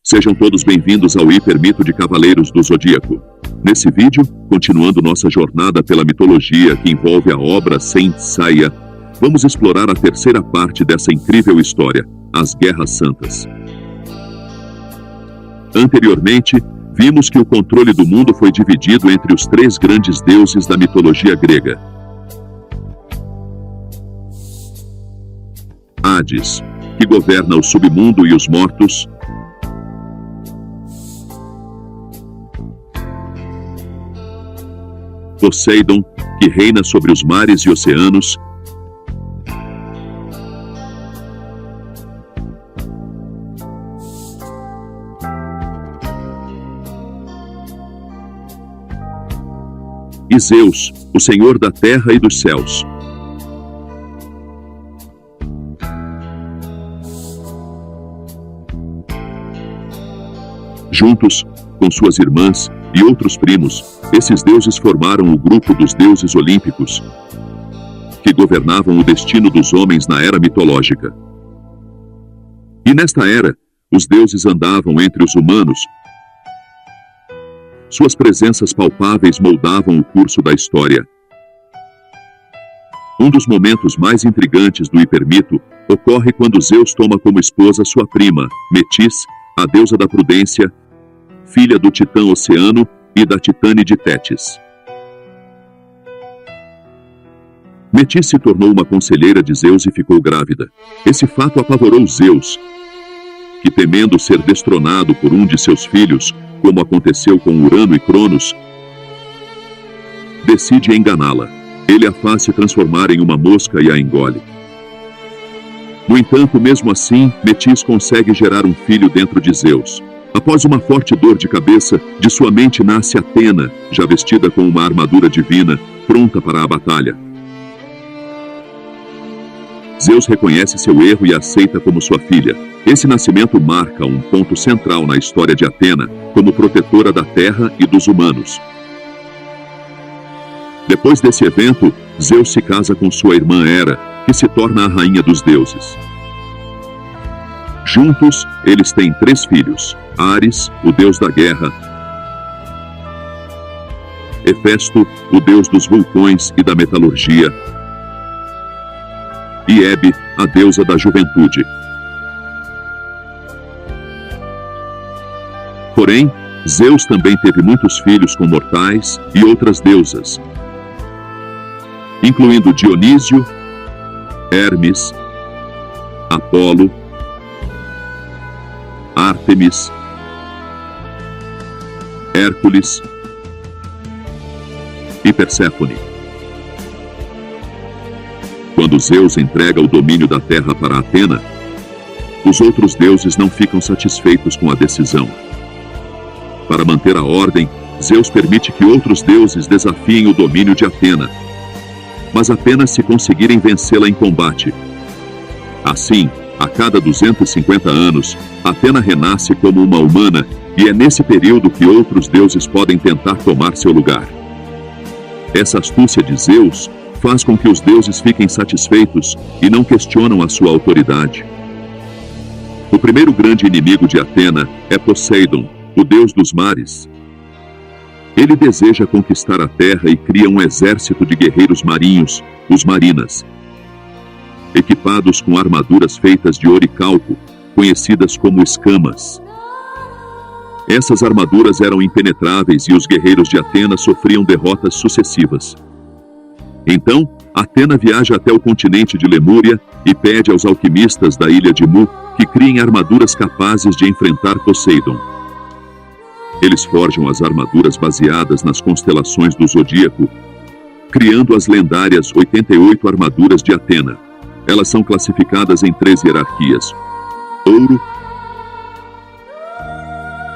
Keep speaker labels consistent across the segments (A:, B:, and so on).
A: Sejam todos bem-vindos ao Hipermito de Cavaleiros do Zodíaco. Nesse vídeo, continuando nossa jornada pela mitologia que envolve a obra Saint Seiya, vamos explorar a terceira parte dessa incrível história, as Guerras Santas. Anteriormente, vimos que o controle do mundo foi dividido entre os três grandes deuses da mitologia grega. Hades, que governa o submundo e os mortos. Poseidon, que reina sobre os mares e oceanos. E Zeus, o Senhor da terra e dos céus. Juntos, com suas irmãs e outros primos, esses deuses formaram o grupo dos deuses olímpicos, que governavam o destino dos homens na era mitológica. E nesta era, os deuses andavam entre os humanos. Suas presenças palpáveis moldavam o curso da história. Um dos momentos mais intrigantes do hipermito ocorre quando Zeus toma como esposa sua prima, Metis, a deusa da prudência, filha do titã Oceano e da titânide Tétis. Metis se tornou uma conselheira de Zeus e ficou grávida. Esse fato apavorou Zeus, que, temendo ser destronado por um de seus filhos, como aconteceu com Urano e Cronos, decide enganá-la. Ele a faz se transformar em uma mosca e a engole. No entanto, mesmo assim, Metis consegue gerar um filho dentro de Zeus. Após uma forte dor de cabeça, de sua mente nasce Atena, já vestida com uma armadura divina, pronta para a batalha. Zeus reconhece seu erro e a aceita como sua filha. Esse nascimento marca um ponto central na história de Atena, como protetora da terra e dos humanos. Depois desse evento, Zeus se casa com sua irmã Hera, que se torna a rainha dos deuses. Juntos, eles têm 3 filhos: Ares, o deus da guerra; Hefesto, o deus dos vulcões e da metalurgia; e Hebe, a deusa da juventude. Porém, Zeus também teve muitos filhos com mortais e outras deusas, incluindo Dionísio, Hermes, Apolo, Ártemis, Hércules e Perséfone. Quando Zeus entrega o domínio da terra para Atena, os outros deuses não ficam satisfeitos com a decisão. Para manter a ordem, Zeus permite que outros deuses desafiem o domínio de Atena, mas apenas se conseguirem vencê-la em combate. Assim, a cada 250 anos, Atena renasce como uma humana, e é nesse período que outros deuses podem tentar tomar seu lugar. Essa astúcia de Zeus faz com que os deuses fiquem satisfeitos e não questionam a sua autoridade. O primeiro grande inimigo de Atena é Poseidon, o deus dos mares. Ele deseja conquistar a terra e cria um exército de guerreiros marinhos, os Marinas, equipados com armaduras feitas de oricalco, conhecidas como escamas. Essas armaduras eram impenetráveis e os guerreiros de Atena sofriam derrotas sucessivas. Então, Atena viaja até o continente de Lemúria e pede aos alquimistas da ilha de Mu que criem armaduras capazes de enfrentar Poseidon. Eles forjam as armaduras baseadas nas constelações do zodíaco, criando as lendárias 88 armaduras de Atena. Elas são classificadas em 3 hierarquias: ouro,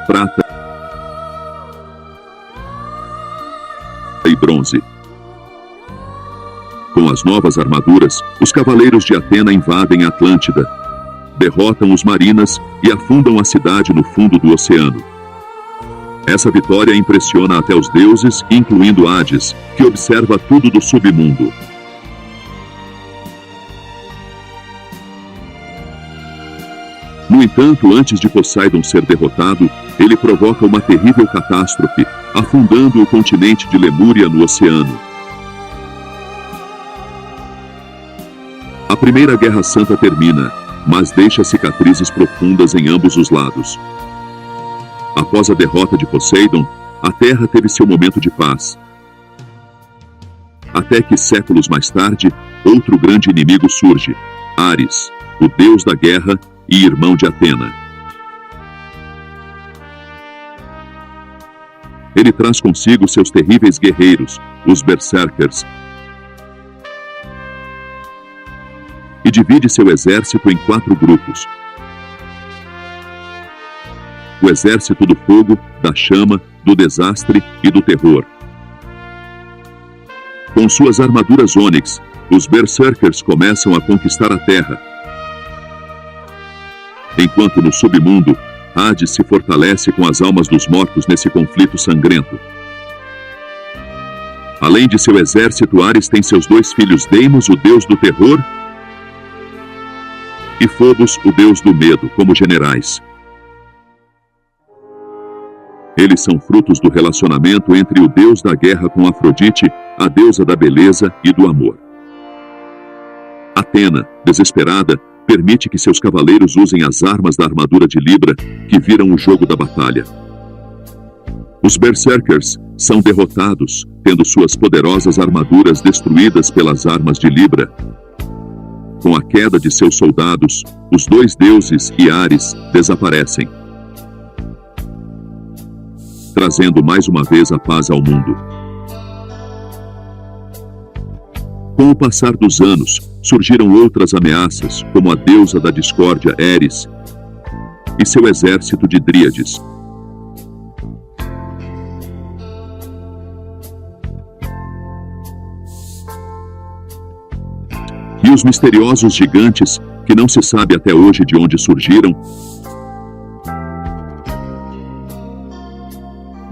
A: prata e bronze. Com as novas armaduras, os cavaleiros de Atena invadem a Atlântida, derrotam os Marinas e afundam a cidade no fundo do oceano. Essa vitória impressiona até os deuses, incluindo Hades, que observa tudo do submundo. No entanto, antes de Poseidon ser derrotado, ele provoca uma terrível catástrofe, afundando o continente de Lemúria no oceano. A Primeira Guerra Santa termina, mas deixa cicatrizes profundas em ambos os lados. Após a derrota de Poseidon, a Terra teve seu momento de paz. Até que, séculos mais tarde, outro grande inimigo surge, Ares, o deus da guerra e irmão de Atena. Ele traz consigo seus terríveis guerreiros, os Berserkers, e divide seu exército em 4 grupos. O exército do fogo, da chama, do desastre e do terror. Com suas armaduras ônix, os Berserkers começam a conquistar a Terra. Enquanto no submundo, Hades se fortalece com as almas dos mortos nesse conflito sangrento. Além de seu exército, Ares tem seus 2 filhos, Deimos, o deus do terror, e Phobos, o deus do medo, como generais. Eles são frutos do relacionamento entre o deus da guerra com Afrodite, a deusa da beleza e do amor. Atena, desesperada, permite que seus cavaleiros usem as armas da armadura de Libra, que viram o jogo da batalha. Os Berserkers são derrotados, tendo suas poderosas armaduras destruídas pelas armas de Libra. Com a queda de seus soldados, os 2 deuses e Ares desaparecem, trazendo mais uma vez a paz ao mundo. Com o passar dos anos, surgiram outras ameaças, como a deusa da discórdia Eris e seu exército de dríades. E os misteriosos gigantes, que não se sabe até hoje de onde surgiram,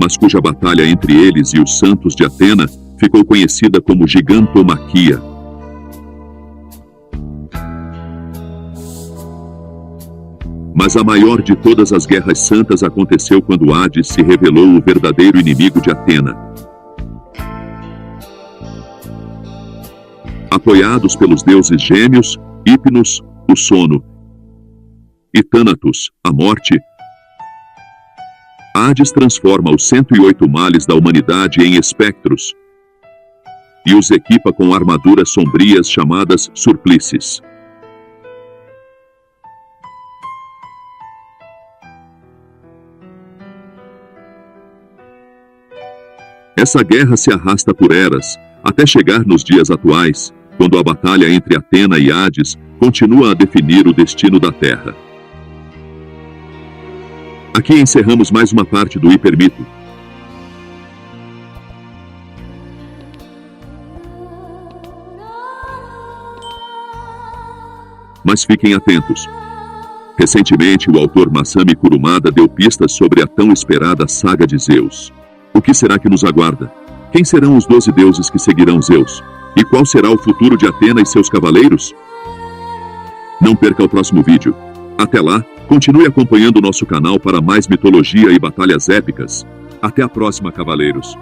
A: mas cuja batalha entre eles e os santos de Atena ficou conhecida como Gigantomaquia. Mas a maior de todas as guerras santas aconteceu quando Hades se revelou o verdadeiro inimigo de Atena. Apoiados pelos deuses gêmeos, Hipnos, o sono, e Thanatos, a morte, Hades transforma os 108 males da humanidade em espectros e os equipa com armaduras sombrias chamadas surplices. Essa guerra se arrasta por eras, até chegar nos dias atuais, quando a batalha entre Atena e Hades continua a definir o destino da Terra. Aqui encerramos mais uma parte do Hipermito. Mas fiquem atentos. Recentemente, o autor Masami Kurumada deu pistas sobre a tão esperada saga de Zeus. O que será que nos aguarda? Quem serão os 12 deuses que seguirão Zeus? E qual será o futuro de Atena e seus cavaleiros? Não perca o próximo vídeo. Até lá, continue acompanhando nosso canal para mais mitologia e batalhas épicas. Até a próxima, cavaleiros!